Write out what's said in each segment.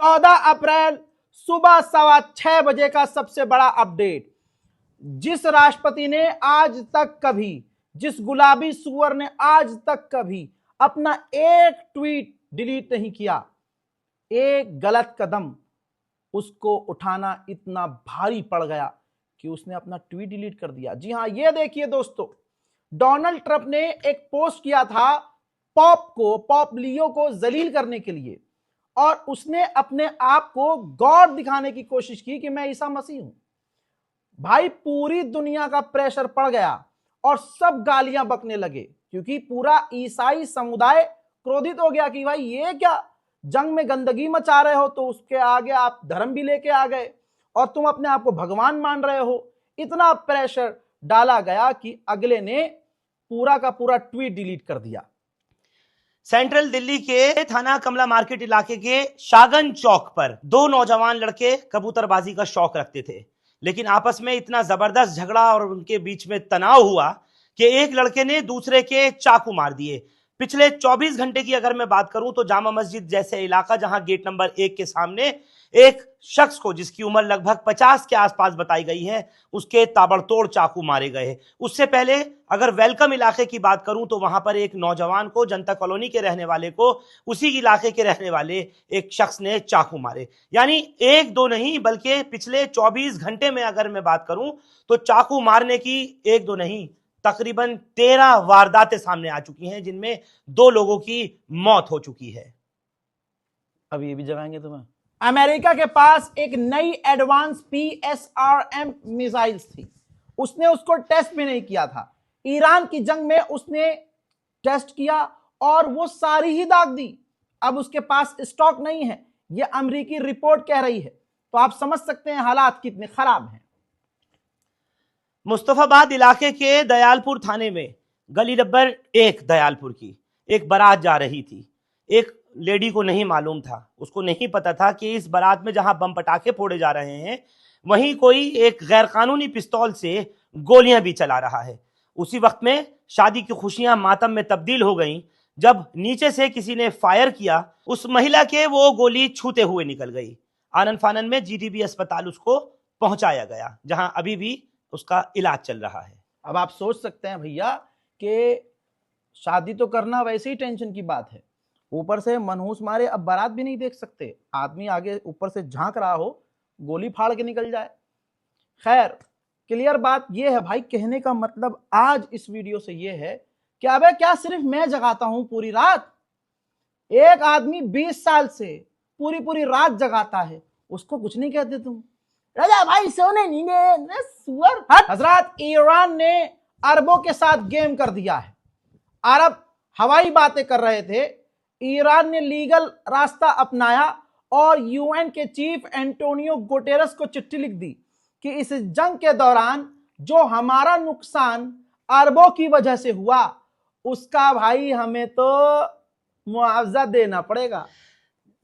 14 अप्रैल सुबह 6:15 का सबसे बड़ा अपडेट। जिस राष्ट्रपति ने आज तक कभी, जिस गुलाबी सुअर ने आज तक कभी अपना एक ट्वीट डिलीट नहीं किया, एक गलत कदम उसको उठाना इतना भारी पड़ गया कि उसने अपना ट्वीट डिलीट कर दिया। जी हां, ये देखिए दोस्तों, डोनाल्ड ट्रंप ने एक पोस्ट किया था पॉप लियो को जलील करने के लिए, और उसने अपने आप को गॉड दिखाने की कोशिश की कि मैं ईसा मसीह हूं। भाई पूरी दुनिया का प्रेशर पड़ गया और सब गालियां बकने लगे, क्योंकि पूरा ईसाई समुदाय क्रोधित हो गया कि भाई ये क्या जंग में गंदगी मचा रहे हो, तो उसके आगे आप धर्म भी लेके आ गए और तुम अपने आप को भगवान मान रहे हो। इतना प्रेशर डाला गया कि अगले ने पूरा का पूरा ट्वीट डिलीट कर दिया। सेंट्रल दिल्ली के थाना कमला मार्केट इलाके के शागन चौक पर दो नौजवान लड़के कबूतरबाजी का शौक रखते थे, लेकिन आपस में इतना जबरदस्त झगड़ा और उनके बीच में तनाव हुआ कि एक लड़के ने दूसरे के चाकू मार दिए। पिछले 24 घंटे की अगर मैं बात करूं तो जामा मस्जिद जैसे इलाका, जहां गेट नंबर 1 के सामने एक शख्स को, जिसकी उम्र लगभग 50 के आसपास बताई गई है, उसके ताबड़तोड़ चाकू मारे गए। उससे पहले अगर वेलकम इलाके की बात करूं तो वहां पर एक नौजवान को, जनता कॉलोनी के रहने वाले को, उसी इलाके के रहने वाले एक शख्स ने चाकू मारे। यानी एक दो नहीं बल्कि पिछले 24 घंटे में अगर मैं बात करूं तो चाकू मारने की एक दो नहीं तकरीबन 13 वारदातें सामने आ चुकी हैं, जिनमें 2 लोगों की मौत हो चुकी है। अब ये भी जगाएंगे तुम्हें। अमेरिका के पास एक नई एडवांस PSRM मिसाइल्स थी, उसने उसको टेस्ट भी नहीं किया था। ईरान की जंग में उसने टेस्ट किया और वो सारी ही दाग दी। अब उसके पास स्टॉक नहीं है, ये अमेरिकी रिपोर्ट कह रही है। तो आप समझ सकते हैं हालात कितने खराब हैं। मुस्तफाबाद इलाके के दयालपुर थाने में गली नंबर 1 दयालपुर की एक बारात जा रही थी। एक लेडी को नहीं मालूम था, उसको नहीं पता था कि इस बारात में जहां बम पटाखे फोड़े जा रहे हैं, वहीं कोई एक गैरकानूनी पिस्तौल से गोलियां भी चला रहा है। उसी वक्त में शादी की खुशियां मातम में तब्दील हो गईं जब नीचे से किसी ने फायर किया। उस महिला के वो गोली छूते हुए निकल गई। आनन फानन में GDB अस्पताल उसको पहुंचाया गया, जहां अभी भी उसका इलाज चल रहा है। अब आप सोच सकते हैं भैया कि शादी तो करना वैसे ही टेंशन की बात है, ऊपर से मनहूस मारे अब बारात भी नहीं देख सकते। आदमी आगे ऊपर से झांक रहा हो, गोली फाड़ के निकल जाए। खैर, क्लियर बात यह है भाई, कहने का मतलब आज इस वीडियो से यह है कि अबे क्या सिर्फ मैं जगाता हूं पूरी रात? एक आदमी 20 साल से पूरी पूरी रात जगाता है, उसको कुछ नहीं कहते तुम? राजा भाई सोने नहीं दे, सुअर हट। हजरत, ईरान ने अरबों के साथ गेम कर दिया है। अरब हवाई बातें कर रहे थे, ईरान ने लीगल रास्ता अपनाया और UN के चीफ एंटोनियो गुटेरेस को चिट्ठी लिख दी कि इस जंग के दौरान जो हमारा नुकसान अरबों की वजह से हुआ, उसका भाई हमें तो मुआवजा देना पड़ेगा।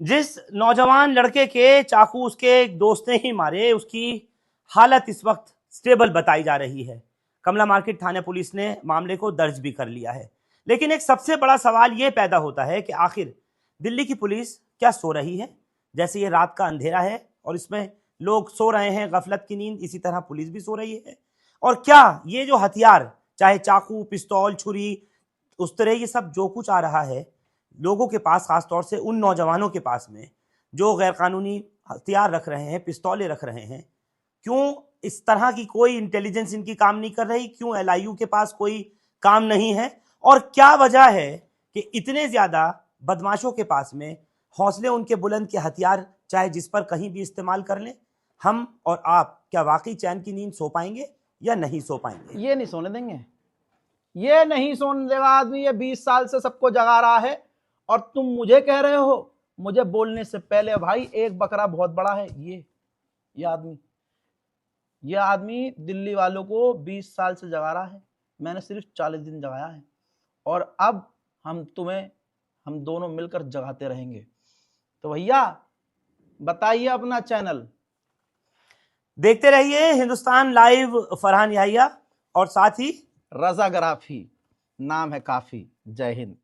जिस नौजवान लड़के के चाकू उसके एक दोस्त ने ही मारे, उसकी हालत इस वक्त स्टेबल बताई जा रही है। कमला मार्केट थाना पुलिस ने मामले को दर्ज भी कर लिया है। लेकिन एक सबसे बड़ा सवाल यह पैदा होता है कि आखिर दिल्ली की पुलिस क्या सो रही है? जैसे ये रात का अंधेरा है और इसमें लोग सो रहे हैं गफलत की नींद, इसी तरह पुलिस भी सो रही है। और क्या ये जो हथियार, चाहे चाकू, पिस्तौल, छुरी, उस तरह ये सब जो कुछ आ रहा है लोगों के पास, खासतौर से उन नौजवानों के पास में जो गैरकानूनी हथियार रख रहे हैं, पिस्तौलें रख रहे हैं, क्यों इस तरह की कोई इंटेलिजेंस इनकी काम नहीं कर रही? क्यों LIU के पास कोई काम नहीं है? और क्या वजह है कि इतने ज्यादा बदमाशों के पास में हौसले उनके बुलंद के हथियार, चाहे जिस पर कहीं भी इस्तेमाल कर लें? हम और आप क्या वाकई चैन की नींद सो पाएंगे या नहीं सो पाएंगे? ये नहीं सोने देंगे, ये नहीं सोने देगा आदमी। ये 20 साल से सबको जगा रहा है और तुम मुझे कह रहे हो? मुझे बोलने से पहले भाई एक बकरा बहुत बड़ा है। ये आदमी दिल्ली वालों को 20 साल से जगा रहा है, मैंने सिर्फ 40 दिन जगाया है, और अब हम दोनों मिलकर जगाते रहेंगे। तो भैया बताइए अपना चैनल, देखते रहिए हिंदुस्तान लाइव। फरहान याहिया और साथ ही रजा गराफी नाम है काफी। जय हिंद।